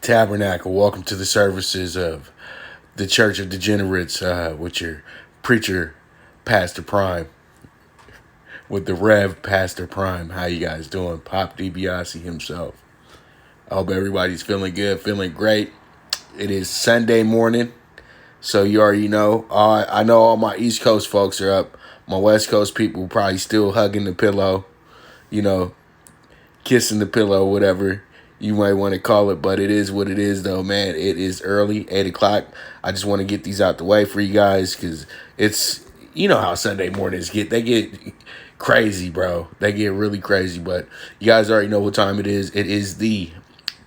Tabernacle. Welcome to the services of the Church of Degenerates with your preacher, Pastor Prime, with the Rev Pastor Prime. How you guys doing? Pop DiBiase himself. I hope everybody's feeling good, feeling great. It is Sunday morning, so you already know. I know all my East Coast folks are up. My West Coast people probably still hugging the pillow, kissing the pillow, whatever you might want to call it, but it is what it is, though, man. It is early, 8 o'clock. I just want to get these out the way for you guys because it's, how Sunday mornings get. They get crazy, bro. They get really crazy, but you guys already know what time it is. It is the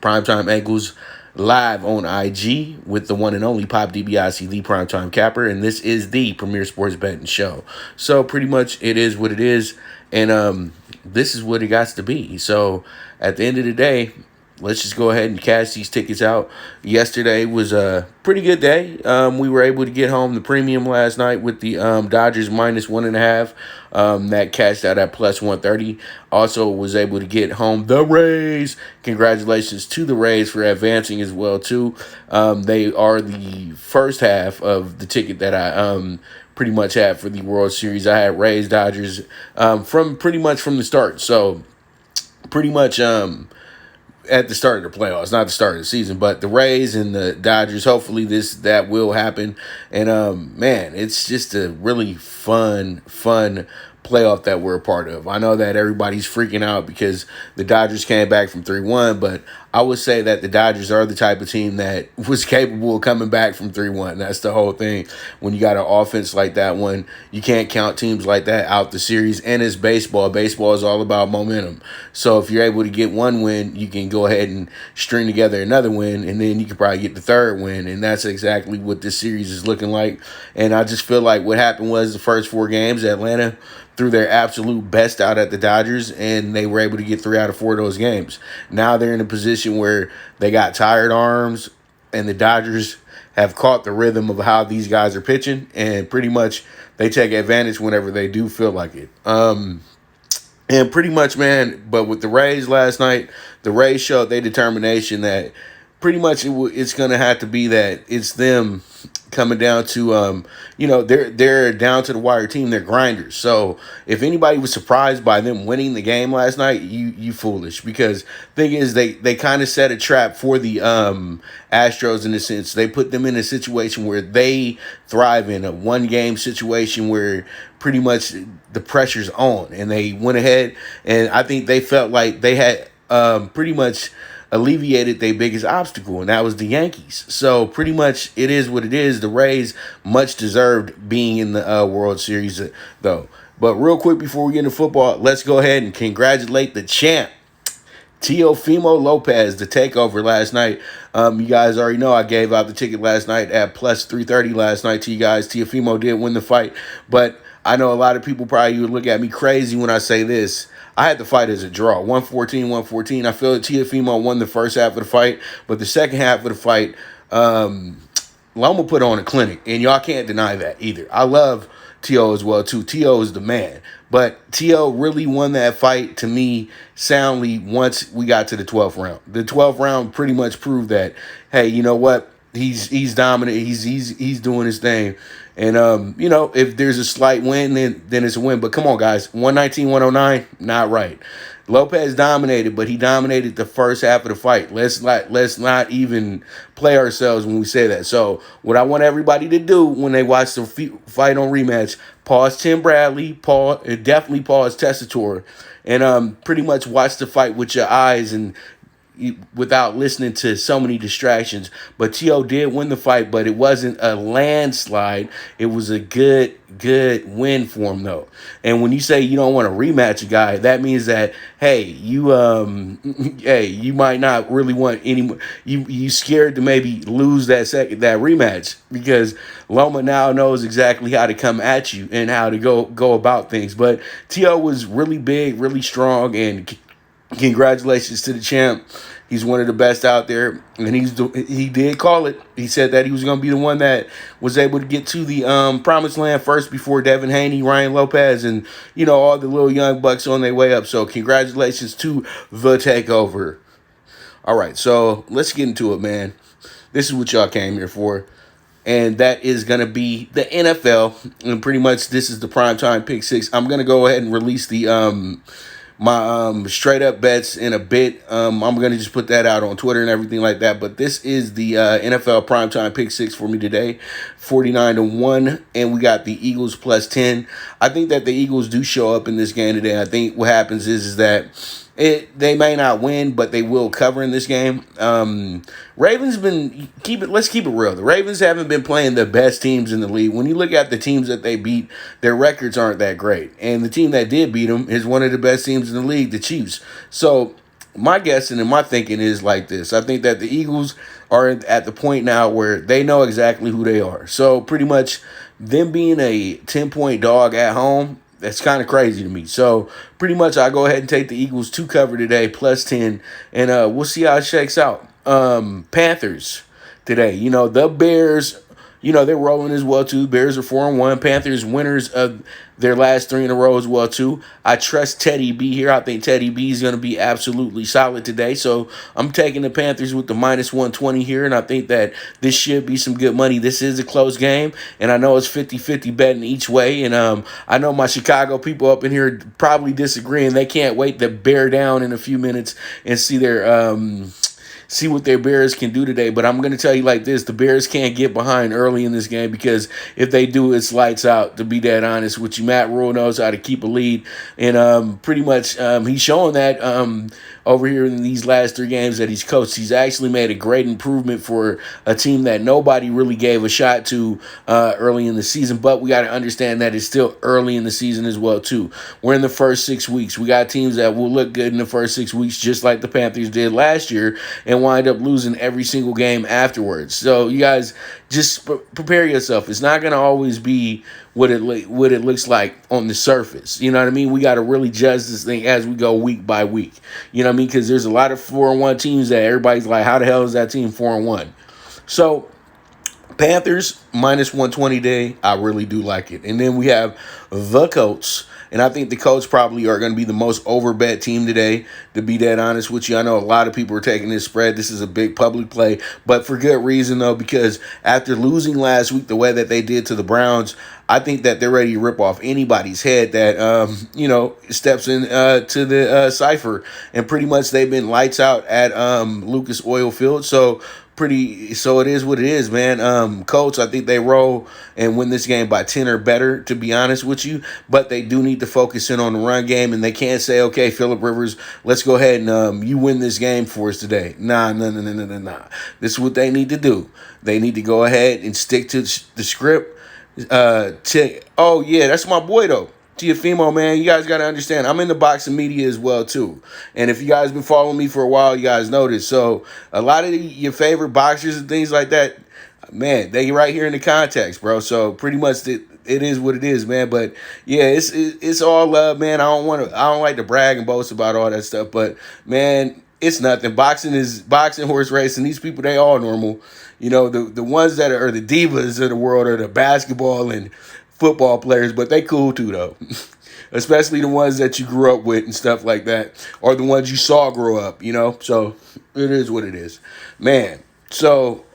PrimeTimeAngles Live on IG with the one and only Pop DiBiase, the Primetime Capper, and this is the premier sports betting show. So pretty much it is what it is, and this is what it got to be. So at the end of the day, let's just go ahead and cash these tickets out. Yesterday was a pretty good day. We were able to get home the premium last night with the Dodgers minus 1.5. That cashed out at plus 130. Also was able to get home the Rays. Congratulations to the Rays for advancing as well, too. They are the first half of the ticket that I pretty much had for the World Series. I had Rays, Dodgers from the start. So pretty much at the start of the playoffs, not the start of the season, but the Rays and the Dodgers, hopefully that will happen. And man, it's just a really fun playoff that we're a part of. I know that everybody's freaking out because the Dodgers came back from 3-1, but I would say that the Dodgers are the type of team that was capable of coming back from 3-1. That's the whole thing. When you got an offense like that one, you can't count teams like that out the series. And it's baseball. Baseball is all about momentum. So if you're able to get one win, you can go ahead and string together another win, and then you can probably get the third win. And that's exactly what this series is looking like. And I just feel like what happened was the first 4 games, Atlanta threw their absolute best out at the Dodgers, and they were able to get 3 out of 4 of those games. Now they're in a position where they got tired arms, and the Dodgers have caught the rhythm of how these guys are pitching, and pretty much they take advantage whenever they do feel like it. And pretty much, man, but with the Rays last night, the Rays showed their determination that pretty much it's going to have to be that it's them coming down to, they're down to the wire team. They're grinders. So if anybody was surprised by them winning the game last night, you foolish. Because thing is, they kind of set a trap for the Astros in a sense. They put them in a situation where they thrive in a one-game situation where pretty much the pressure's on. And they went ahead, and I think they felt like they had pretty much alleviated their biggest obstacle, and that was the Yankees. So pretty much it is what it is. The Rays much deserved being in the World Series, though. But real quick before we get into football, let's go ahead and congratulate the champ, Teofimo Lopez, the takeover last night. You guys already know I gave out the ticket last night at plus 330 last night to you guys. Teofimo did win the fight, but I know a lot of people probably would look at me crazy when I say this. I had the fight as a draw, 114. I feel that Teofimo won the first half of the fight, but the second half of the fight, Loma put on a clinic, and y'all can't deny that either. I love T.O. as well, too. T.O. is the man, but T.O. really won that fight, to me, soundly once we got to the 12th round. The 12th round pretty much proved that, hey, you know what? He's dominant. He's doing his thing. And, if there's a slight win, then it's a win. But come on, guys, 119-109, not right. Lopez dominated, but he dominated the first half of the fight. Let's not even play ourselves when we say that. So what I want everybody to do when they watch the fight on rematch, pause Tim Bradley, definitely pause Tessitore, and pretty much watch the fight with your eyes and without listening to so many distractions. But T.O. did win the fight, but it wasn't a landslide. It was a good win for him, though. And when you say you don't want to rematch a guy, that means that, hey, you might not really want any. You scared to maybe lose that rematch, because Loma now knows exactly how to come at you and how to go about things. But T.O. was really big, really strong, and congratulations to the champ. He's one of the best out there, and he did call it. He said that he was going to be the one that was able to get to the promised land first before Devin Haney, Ryan Lopez, and, all the little young bucks on their way up. So congratulations to the takeover. All right, so let's get into it, man. This is what y'all came here for, and that is going to be the NFL. And pretty much this is the primetime pick six. I'm going to go ahead and release the my straight up bets in a bit. I'm going to just put that out on Twitter and everything like that. But this is the NFL primetime pick six for me today, 49-1, and we got the Eagles plus 10. I think that the Eagles do show up in this game today. I think what happens is that they may not win, but they will cover in this game. Ravens let's keep it real. The Ravens haven't been playing the best teams in the league. When you look at the teams that they beat, their records aren't that great. And the team that did beat them is one of the best teams in the league, the Chiefs. So my guessing and my thinking is like this. I think that the Eagles are at the point now where they know exactly who they are. So pretty much them being a 10-point dog at home, that's kind of crazy to me. So pretty much I go ahead and take the Eagles to cover today, plus 10, and we'll see how it shakes out. Panthers today. The Bears, they're rolling as well too. Bears are 4-1. Panthers winners of their last 3 in a row as well too. I trust Teddy B here. I think Teddy B is going to be absolutely solid today. So I'm taking the Panthers with the minus 120 here, and I think that this should be some good money. This is a close game, and I know it's 50-50 betting each way. And I know my Chicago people up in here probably disagreeing. They can't wait to bear down in a few minutes and see their see what their Bears can do today. But I'm going to tell you like this. The Bears can't get behind early in this game, because if they do, it's lights out, to be that honest with you. Matt Rule knows how to keep a lead. And pretty much he's showing that over here in these last 3 games that he's coached. He's actually made a great improvement for a team that nobody really gave a shot to early in the season. But we got to understand that it's still early in the season as well, too. We're in the first 6 weeks. We got teams that will look good in the first 6 weeks, just like the Panthers did last year, and wind up losing every single game afterwards. So you guys just prepare yourself. It's not going to always be what it looks like on the surface. You know what I mean? We got to really judge this thing as we go week by week. You know what I mean? Because there's a lot of 4-1 teams that everybody's like, how the hell is that team 4-1? So Panthers minus 120 day, I really do like it. And then we have the Colts. And I think the Colts probably are going to be the most overbet team today, to be that honest with you. I know a lot of people are taking this spread. This is a big public play, but for good reason, though, because after losing last week the way that they did to the Browns, I think that they're ready to rip off anybody's head that, steps in to the cipher. And pretty much they've been lights out at Lucas Oil Field. So it is what it is, man. Colts, I think they roll and win this game by 10 or better, to be honest with you. But they do need to focus in on the run game, and they can't say, okay, Phillip Rivers, let's go ahead and you win this game for us today. Nah. This is what they need to do. They need to go ahead and stick to the script. Oh, yeah, that's my boy, though. Tiafimo, man, you guys got to understand, I'm in the boxing media as well, too. And if you guys been following me for a while, you guys know this. So a lot of your favorite boxers and things like that, man, they right here in the context, bro. So pretty much it is what it is, man. But yeah, it's all love, man. I don't like to brag and boast about all that stuff, but man, it's nothing. Boxing is boxing, horse racing. These people, they all normal. The ones that are the divas of the world are the basketball and football players, but they cool too, though. Especially the ones that you grew up with and stuff like that, or the ones you saw grow up, So it is what it is, man. So,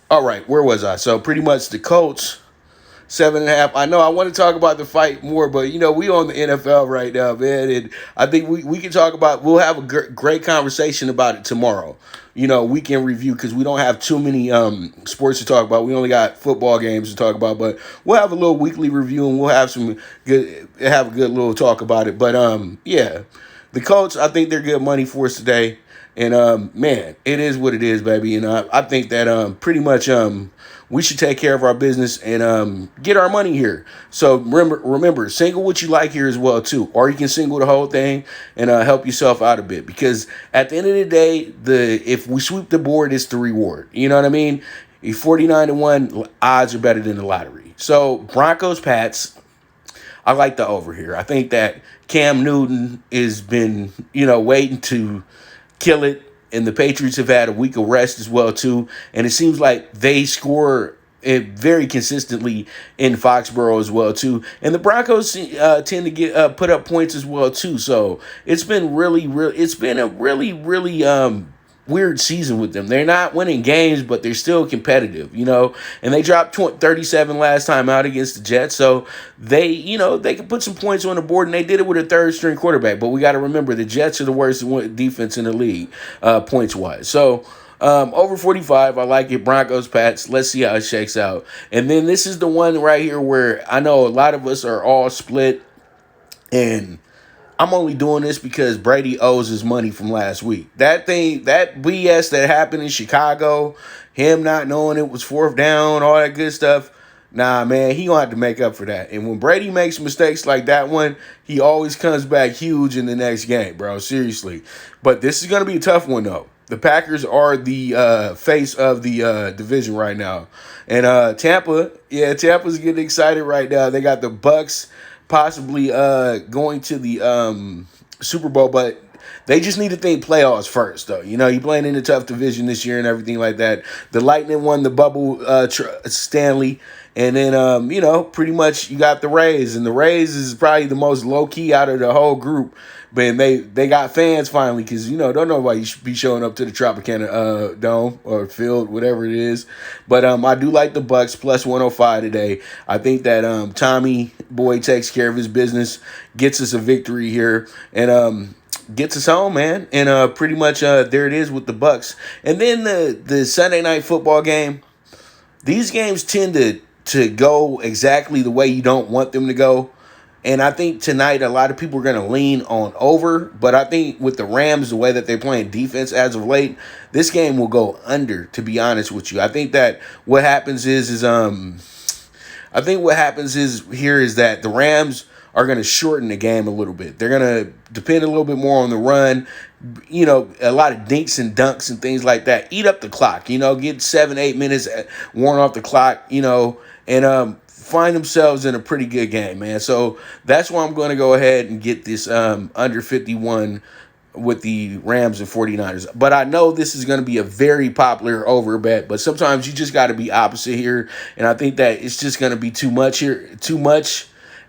all right, where was I? So pretty much the Colts, 7.5. I know I want to talk about the fight more, but, we on the NFL right now, man. And I think we can talk about, we'll have a great conversation about it tomorrow. Weekend review, because we don't have too many sports to talk about. We only got football games to talk about, but we'll have a little weekly review, and we'll have a good little talk about it. But, yeah, the Colts, I think they're good money for us today. And, man, it is what it is, baby. And I think that pretty much we should take care of our business and get our money here. So remember, single what you like here as well, too. Or you can single the whole thing and help yourself out a bit. Because at the end of the day, if we sweep the board, it's the reward. You know what I mean? 49-1 odds are better than the lottery. So Broncos, Pats, I like the over here. I think that Cam Newton has been, waiting to kill it. And the Patriots have had a week of rest as well, too. And it seems like they score very consistently in Foxborough as well, too. And the Broncos tend to get put up points as well, too. So it's been really, really, weird season with them. They're not winning games, but they're still competitive, and they dropped 37 last time out against the Jets. So they can put some points on the board, and they did it with a third string quarterback. But we got to remember the Jets are the worst defense in the league, points wise. So over 45, I like it. Broncos, Pats. Let's see how it shakes out. And then this is the one right here where I know a lot of us are all split, and I'm only doing this because Brady owes his money from last week. That BS that happened in Chicago, him not knowing it was fourth down, all that good stuff. Nah, man, he gonna have to make up for that. And when Brady makes mistakes like that one, he always comes back huge in the next game, bro. Seriously. But this is gonna be a tough one though. The Packers are the face of the division right now, and Tampa's getting excited right now. They got the Bucks possibly going to the Super Bowl, but they just need to think playoffs first, though. You're playing in a tough division this year and everything like that. The Lightning won the bubble Stanley, and then pretty much you got the Rays, and the Rays is probably the most low key out of the whole group. But they got fans finally because, don't know why you should be showing up to the Tropicana Dome or field, whatever it is. But I do like the Bucks plus 105 today. I think that Tommy Boy takes care of his business, gets us a victory here, and gets us home, man. And pretty much there it is with the Bucks. And then the Sunday night football game, these games tend to go exactly the way you don't want them to go. And I think tonight a lot of people are going to lean on over. But I think with the Rams, the way that they're playing defense as of late, this game will go under, to be honest with you. I think that what happens is I think what happens is that the Rams are going to shorten the game a little bit. They're going to depend a little bit more on the run, a lot of dinks and dunks and things like that. Eat up the clock, get 7-8 minutes worn off the clock, and find themselves in a pretty good game, man. So that's why I'm going to go ahead and get this under 51 with the Rams and 49ers. But I know this is going to be a very popular over bet, but sometimes you just got to be opposite here. And I think that it's just going to be too much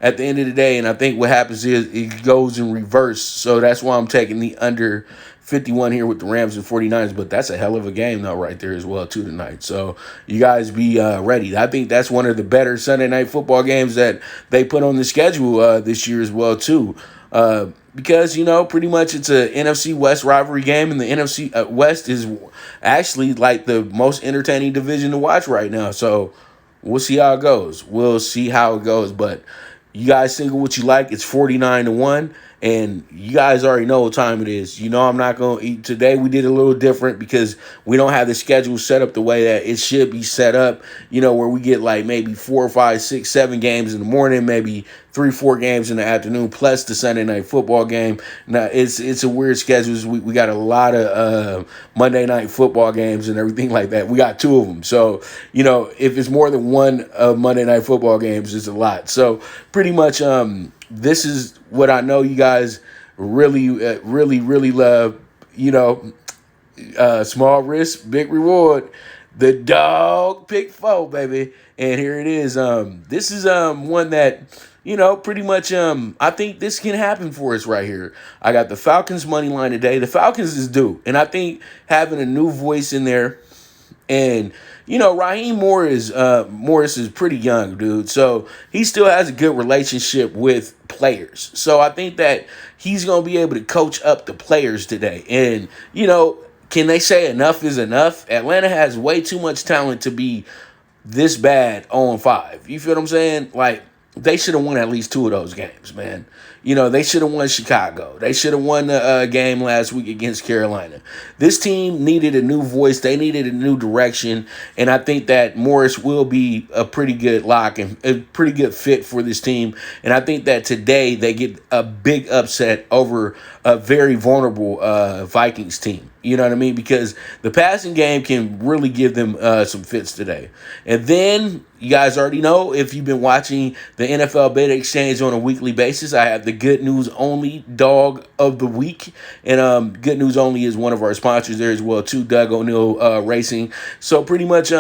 at the end of the day. And I think what happens is it goes in reverse. So that's why I'm taking the under 51 here with the Rams and 49ers, but that's a hell of a game though right there as well too tonight. So you guys be ready. I think that's one of the better Sunday night football games that they put on the schedule this year as well too. Because, pretty much it's a NFC West rivalry game, and the NFC West is actually like the most entertaining division to watch right now. So we'll see how it goes. But you guys think of what you like. It's 49-1. And you guys already know what time it is. I'm not going to eat. Today we did a little different because we don't have the schedule set up the way that it should be set up, where we get like maybe 4, 5, 6, 7 games in the morning, maybe 3, 4 games in the afternoon, plus the Sunday night football game. Now, it's a weird schedule. We got a lot of Monday night football games and everything like that. We got 2 of them. So, if it's more than one Monday night football games, it's a lot. So, pretty much this is what I know you guys really love, small risk, big reward, the Dog PK4, baby. And here it is. This is one that, pretty much I think this can happen for us right here. I got the Falcons money line today. The Falcons is due. And I think having a new voice in there, and Raheem Morris is pretty young, dude. So he still has a good relationship with players. So I think that he's going to be able to coach up the players today. And, can they say enough is enough? Atlanta has way too much talent to be this bad 0-5. You feel what I'm saying? Like, they should have won at least 2 of those games, man. They should have won Chicago. They should have won the game last week against Carolina. This team needed a new voice. They needed a new direction. And I think that Morris will be a pretty good lock and a pretty good fit for this team. And I think that today they get a big upset over a very vulnerable Vikings team. You know what I mean? Because the passing game can really give them some fits today. And then you guys already know, if you've been watching the NFL Bet Exchange on a weekly basis, I have the Good News Only Dog of the Week. And Good News Only is one of our sponsors there as well too, Doug O'Neill Racing. So pretty much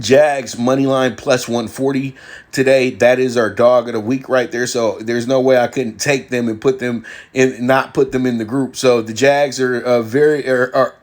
Jags money line plus 140 today. That is our dog of the week right there. So there's no way I couldn't take them and put them in, not put them in the group. So the Jags are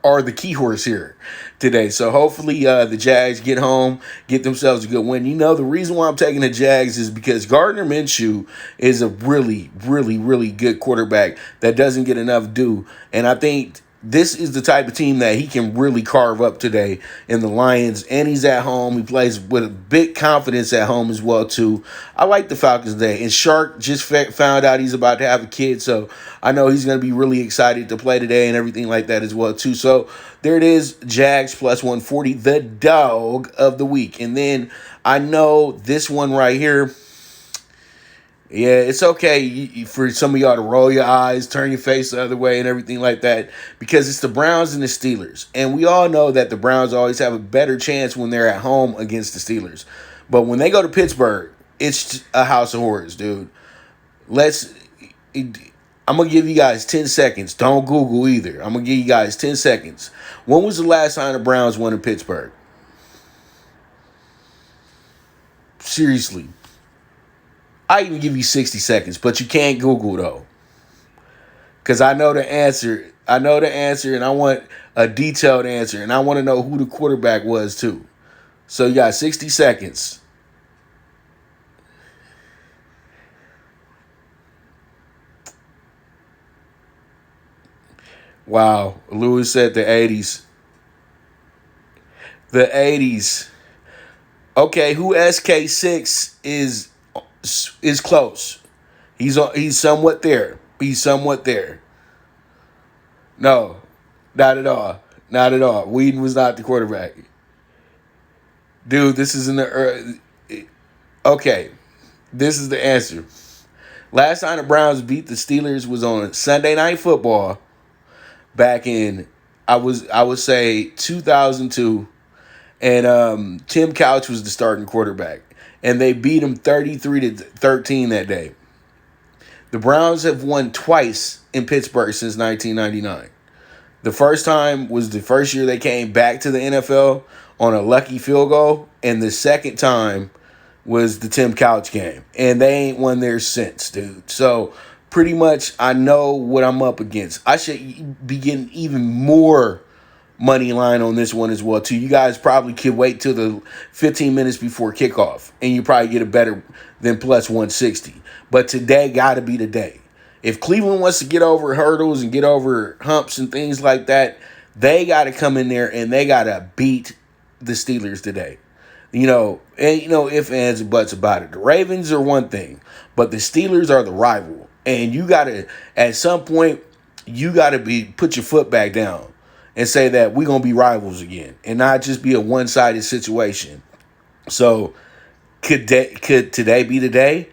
are the key horse here today. So hopefully the Jags get home, get themselves a good win. You know, the reason why I'm taking the Jags is because Gardner Minshew is a really, really, really good quarterback that doesn't get enough due. And I think this is the type of team that he can really carve up today in the Lions, and he's at home. He plays with a big confidence at home as well, too. I like the Falcons today. And Shark just found out he's about to have a kid, so I know he's going to be really excited to play today and everything like that as well, too. So there it is, Jags plus 140, the dog of the week. And then I know this one right here, yeah, it's okay for some of y'all to roll your eyes, turn your face the other way and everything like that because it's the Browns and the Steelers. And we all know that the Browns always have a better chance when they're at home against the Steelers. But when they go to Pittsburgh, it's a house of horrors, dude. I'm going to give you guys 10 seconds. Don't Google either. I'm going to give you guys 10 seconds. When was the last time the Browns won in Pittsburgh? Seriously. I even give you 60 seconds, but you can't Google, though. Because I know the answer. I know the answer, and I want a detailed answer. And I want to know who the quarterback was, too. So you got 60 seconds. Wow. Lewis said the 80s. The 80s. Okay, who SK6 is close. He's somewhat there. He's somewhat there. No, not at all. Not at all. Whedon was not the quarterback. Dude, this is in the okay. This is the answer. Last time the Browns beat the Steelers was on Sunday Night Football back in I would say 2002, and Tim Couch was the starting quarterback. And they beat them 33-13 that day. The Browns have won twice in Pittsburgh since 1999. The first time was the first year they came back to the NFL on a lucky field goal. And the second time was the Tim Couch game. And they ain't won there since, dude. So pretty much I know what I'm up against. I should be getting even more money line on this one as well, too. You guys probably could wait till the 15 minutes before kickoff, and you probably get a better than plus 160. But today got to be the day. If Cleveland wants to get over hurdles and get over humps and things like that, they got to come in there and they got to beat the Steelers today. If ands and buts about it. The Ravens are one thing, but the Steelers are the rival. And you got to, at some point, you got to put your foot back down and say that we're going to be rivals again and not just be a one-sided situation. So could today be the day?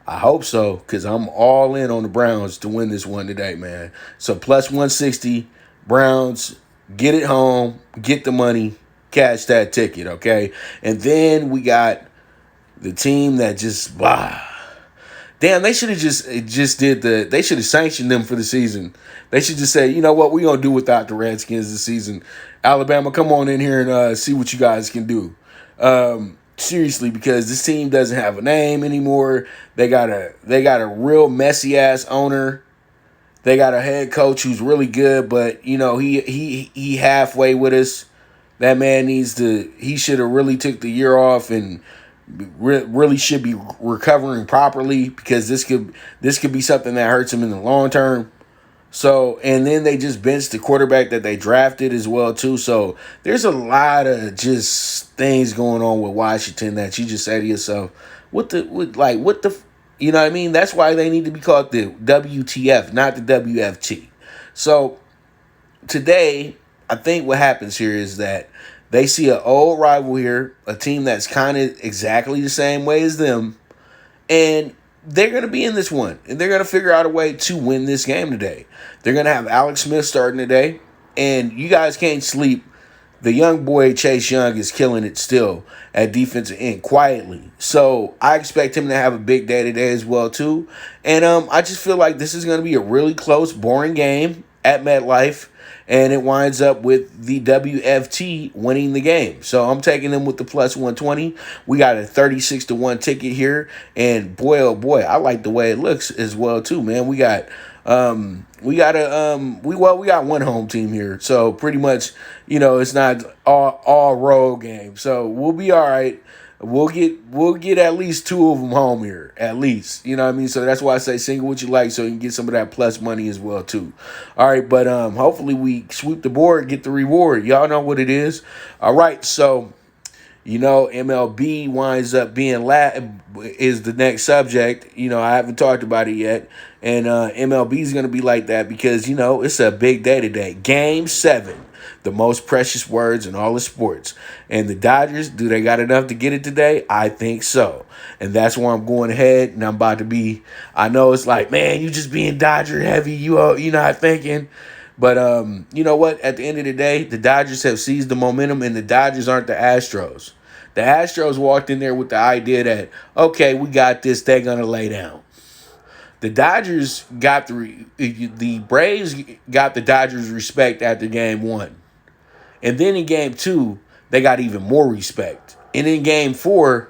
I hope so, because I'm all in on the Browns to win this one today, man. So plus 160, Browns, get it home, get the money, cash that ticket, okay? And then we got the team that just, damn, they should have they should have sanctioned them for the season. They should just say, you know what, we're going to do without the Redskins this season. Alabama, come on in here and see what you guys can do. Seriously, because this team doesn't have a name anymore. They got a real messy ass owner. They got a head coach who's really good, but he halfway with us. That man he should have really took the year off and really should be recovering properly, because this could be something that hurts him in the long term. So, and then they just benched the quarterback that they drafted as well, too. So there's a lot of just things going on with Washington that you just say to yourself, you know what I mean? That's why they need to be called the WTF, not the WFT. So today, I think what happens here is that they see an old rival here, a team that's kind of exactly the same way as them, and they're going to be in this one, and they're going to figure out a way to win this game today. They're going to have Alex Smith starting today, and you guys can't sleep. The young boy, Chase Young, is killing it still at defensive end quietly. So I expect him to have a big day today as well, too. And I just feel like this is going to be a really close, boring game. at MetLife, and it winds up with the WFT winning the game. So I'm taking them with the plus 120. We got a 36-1 ticket here, and boy, oh boy, I like the way it looks as well too, man. We got we got one home team here, so pretty much, it's not all road games, so we'll be all right. We'll get at least two of them home here, at least. You know what I mean? So that's why I say single what you like, so you can get some of that plus money as well too. All right, but hopefully we sweep the board, get the reward. Y'all know what it is. All right, so MLB winds up being is the next subject. I haven't talked about it yet, and MLB is going to be like that because it's a big day today. Game 7. The most precious words in all of sports. And the Dodgers, do they got enough to get it today? I think so. And that's why I'm going ahead, and I'm about to be, I know it's like, man, you just being Dodger heavy, you're not thinking. But you know what? At the end of the day, the Dodgers have seized the momentum, and the Dodgers aren't the Astros. The Astros walked in there with the idea that, okay, we got this, they're going to lay down. The Dodgers got the Braves got the Dodgers respect after game 1. And then in game 2, they got even more respect. And in game 4,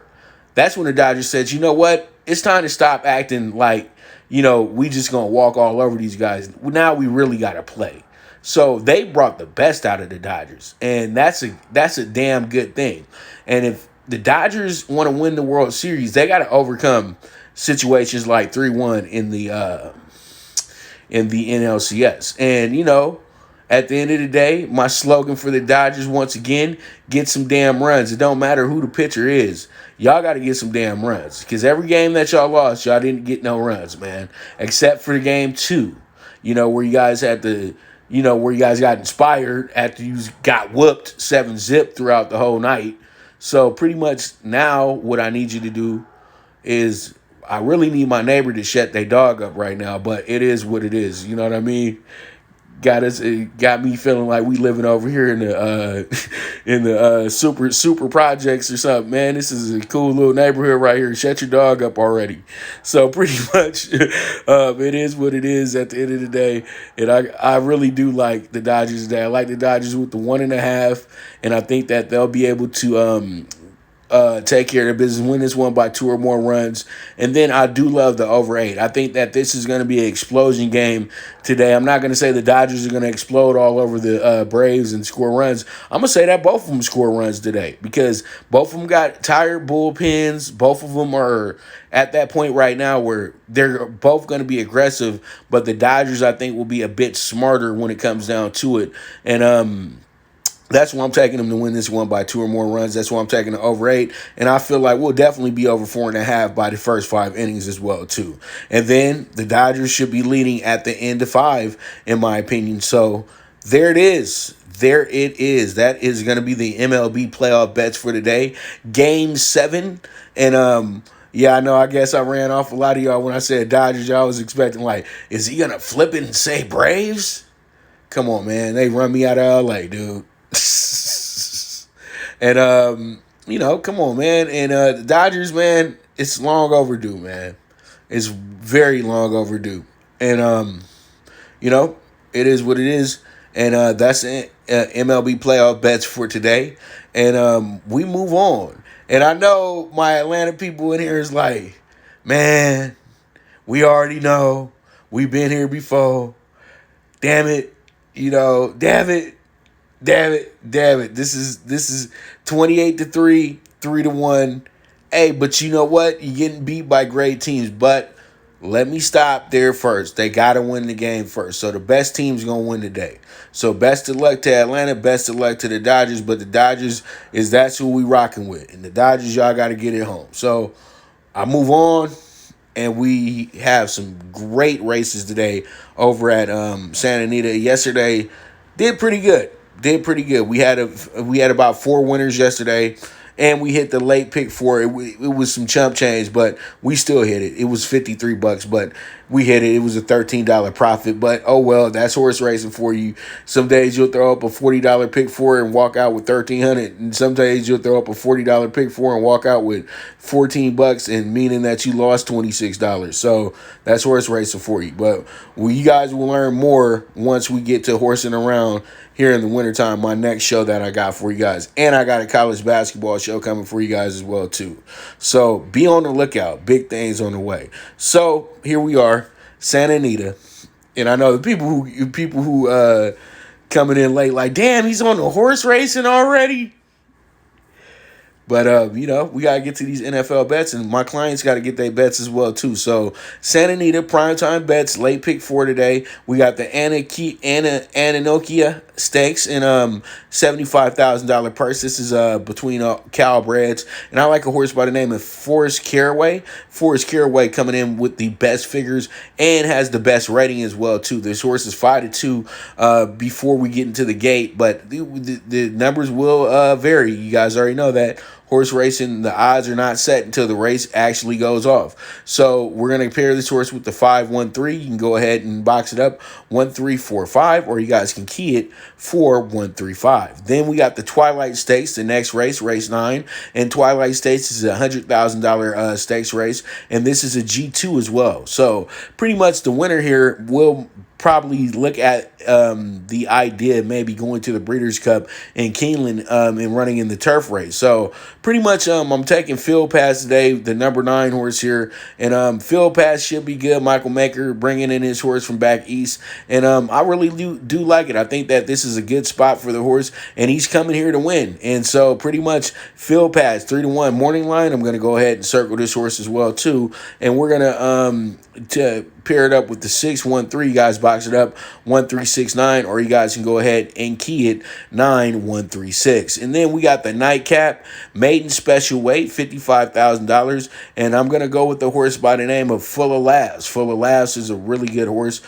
that's when the Dodgers said, you know what? It's time to stop acting like, we just going to walk all over these guys. Now we really got to play. So they brought the best out of the Dodgers. And that's a damn good thing. And if the Dodgers want to win the World Series, they got to overcome situations like 3-1 in the NLCS. And, at the end of the day, my slogan for the Dodgers, once again, get some damn runs. It don't matter who the pitcher is. Y'all got to get some damn runs. Because every game that y'all lost, y'all didn't get no runs, man. Except for game 2, where you guys had to, where you guys got inspired after you got whooped 7-0 throughout the whole night. So pretty much now what I need you to do is, I really need my neighbor to shut their dog up right now, but it is what it is. You know what I mean? It got me feeling like we living over here in the super projects or something. Man, this is a cool little neighborhood right here. Shut your dog up already. So pretty much, it is what it is at the end of the day. And I really do like the Dodgers today. I like the Dodgers with the 1.5, and I think that they'll be able to take care of the business, win this one by 2 or more runs. And then I do love the over 8. I think that this is going to be an explosion game today. I'm not going to say the Dodgers are going to explode all over the Braves and score runs. I'm going to say that both of them score runs today because both of them got tired bullpens. Both of them are at that point right now where they're both going to be aggressive, but the Dodgers, I think, will be a bit smarter when it comes down to it. And that's why I'm taking them to win this one by 2 or more runs. That's why I'm taking the over 8. And I feel like we'll definitely be over 4.5 by the first 5 innings as well, too. And then the Dodgers should be leading at the end of 5, in my opinion. So there it is. There it is. That is going to be the MLB playoff bets for today. Game 7. And, yeah, I know. I guess I ran off a lot of y'all when I said Dodgers. Y'all was expecting, like, is he going to flip it and say Braves? Come on, man. They run me out of L.A., dude. And come on, man. And the Dodgers, man, it's long overdue, man. It's very long overdue. And it is what it is. And that's it. MLB playoff bets for today. And we move on. And I know my Atlanta people in here is like, man, we already know. We've been here before. Damn it. Damn it. This is 28-3, 3-1. Hey, but you know what? You're getting beat by great teams. But let me stop there first. They got to win the game first. So the best team's going to win today. So best of luck to Atlanta. Best of luck to the Dodgers. But the Dodgers that's who we rocking with. And the Dodgers, y'all got to get it home. So I move on. And we have some great races today over at Santa Anita. Yesterday did pretty good. We had about 4 winners yesterday, and we hit the late pick 4. It was some chump change, but we still hit it. It was $53, but we hit it. It was a $13 profit, but oh well, that's horse racing for you. Some days you'll throw up a $40 pick four and walk out with 1,300, and some days you'll throw up a $40 pick four and walk out with $14, and meaning that you lost $26. So that's horse racing for you. But you guys will learn more once we get to horsing around here in the wintertime, my next show that I got for you guys. And I got a college basketball show coming for you guys as well, too. So be on the lookout. Big things on the way. So here we are, Santa Anita. And I know the people who coming in late like, damn, he's on the horse racing already. But, we got to get to these NFL bets, and my clients got to get their bets as well, too. So, Santa Anita, primetime bets, late pick 4 today. We got the Ananokia Stakes and $75,000 purse. This is between Calbreds. And I like a horse by the name of Forrest Caraway. Forrest Caraway coming in with the best figures and has the best rating as well, too. This horse is 5-2 before we get into the gate, but the numbers will vary. You guys already know that. Horse racing, the odds are not set until the race actually goes off. So we're going to pair this horse with the 5-1-3. You can go ahead and box it up 1-3-4-5, or you guys can key it 4-1-3-5. Then we got the Twilight Stakes, the next race, race 9. And Twilight Stakes is a $100,000 stakes race, and this is a G2 as well. So pretty much the winner here will probably look at the idea of maybe going to the Breeders' Cup in Keeneland and running in the turf race. So pretty much I'm taking Field Pass today, the number 9 horse here. And Field Pass should be good. Michael Maker bringing in his horse from back east. And I really do like it. I think that this is a good spot for the horse, and he's coming here to win. And so pretty much Field Pass, 3-1 morning line. I'm going to go ahead and circle this horse as well, too. And we're going to pair it up with the 6-1-3. You guys box it up 1-3-6-9, or you guys can go ahead and key it 9-1-3-6. And then we got the nightcap maiden special weight, $55,000, and I'm gonna go with the horse by the name of Full of Laughs. Full of Laughs is a really good horse,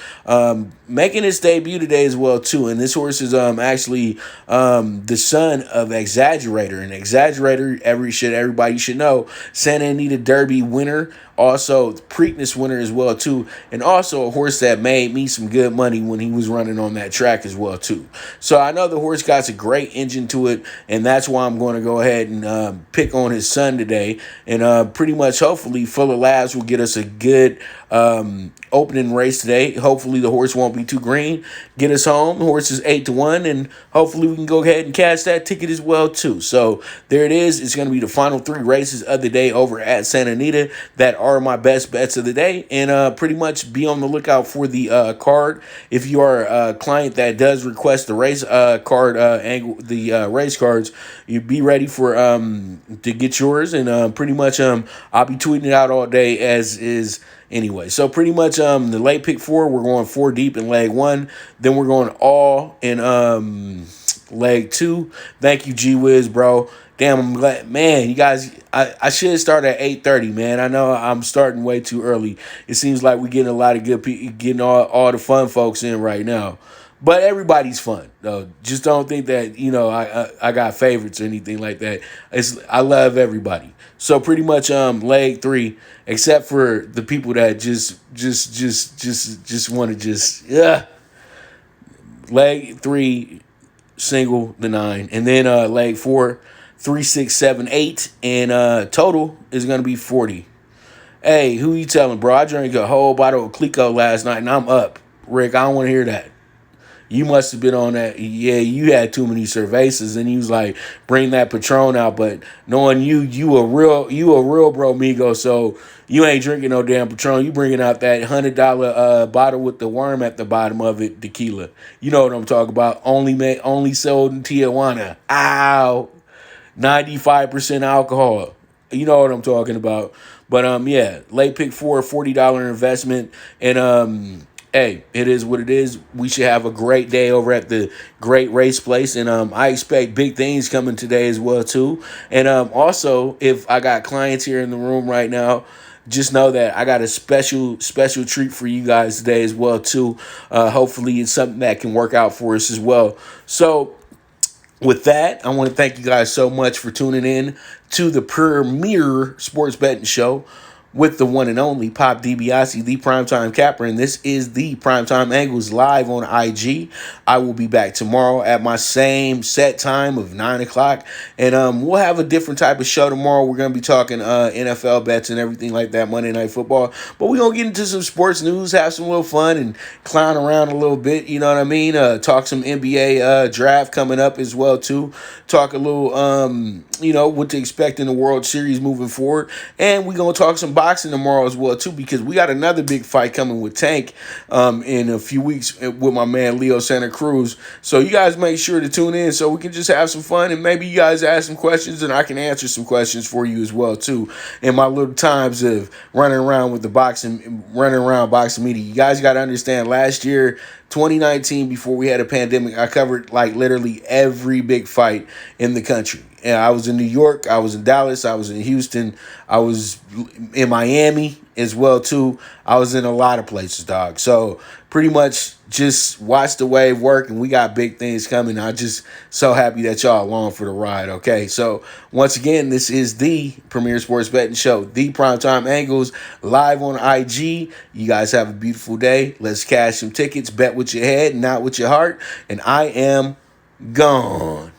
making his debut today as well, too. And this horse is actually the son of Exaggerator, and Exaggerator everybody should know, Santa Anita Derby winner, also Preakness winner as well, too, and also a horse that made me some good money when he was running on that track as well, too. So I know the horse got a great engine to it, and that's why I'm going to go ahead and pick on his son today. And pretty much, hopefully, Full of Laughs will get us a good opening race today. Hopefully the horse won't be too green. Get us home. The horse is 8-1, and hopefully we can go ahead and catch that ticket as well, too. So there it is. It's going to be the final 3 races of the day over at Santa Anita that are my best bets of the day. And pretty much be on the lookout for the card. If you are a client that does request the race card, the race cards, you be ready for to get yours. And pretty much I'll be tweeting it out all day as is. Anyway, so pretty much the late pick 4, we're going 4 deep in leg 1. Then we're going all in leg 2. Thank you, G-Wiz, bro. Damn, I'm glad. Man, you guys, I should start at 8:30, man. I know I'm starting way too early. It seems like we're getting a lot of good people, getting all the fun folks in right now. But everybody's fun, though. Just don't think that, I got favorites or anything like that. I love everybody. So pretty much leg 3, except for the people that just want to leg 3, single the 9, and then leg 4, 3, 6, 7, 8, and total is gonna be 40. Hey, who you telling, bro? I drank a whole bottle of Clico last night and I'm up. Rick, I don't want to hear that. You must have been on that. Yeah, you had too many cervezas, and he was like, bring that Patron out. But knowing you a real bro, Migo. So you ain't drinking no damn Patron. You bringing out that $100 bottle with the worm at the bottom of it, tequila. You know what I'm talking about? Only sold in Tijuana. Ow, 95% alcohol. You know what I'm talking about. But yeah, late pick 4, $40 investment, and hey, it is what it is. We should have a great day over at the Great Race Place. And I expect big things coming today as well, too. And also, if I got clients here in the room right now, just know that I got a special treat for you guys today as well, too. Hopefully, it's something that can work out for us as well. So with that, I want to thank you guys so much for tuning in to the premier sports betting show. with the one and only Pop DiBiase, the Primetime Capper, and this is the Primetime Angles Live on IG. I will be back tomorrow at my same set time of 9 o'clock, and we'll have a different type of show tomorrow. We're going to be talking NFL bets and everything like that, Monday Night Football, but we're going to get into some sports news, have some little fun, and clown around a little bit, you know what I mean? Talk some NBA draft coming up as well, too. Talk a little, what to expect in the World Series moving forward, and we're going to talk some boxing tomorrow as well, too, because we got another big fight coming with Tank in a few weeks with my man Leo Santa Cruz. So you guys make sure to tune in so we can just have some fun, and maybe you guys ask some questions and I can answer some questions for you as well, too, in my little times of running around boxing media. You guys got to understand, last year, 2019, before we had a pandemic, I covered like literally every big fight in the country. And I was in New York, I was in Dallas, I was in Houston, I was in Miami as well too. I was in a lot of places, dog. So pretty much just watch the wave work, and we got big things coming. I'm just so happy that y'all along for the ride, okay? So once again, this is the Premier Sports Betting Show, the Primetime Angles, live on IG. You guys have a beautiful day. Let's cash some tickets. Bet with your head, not with your heart. And I am gone.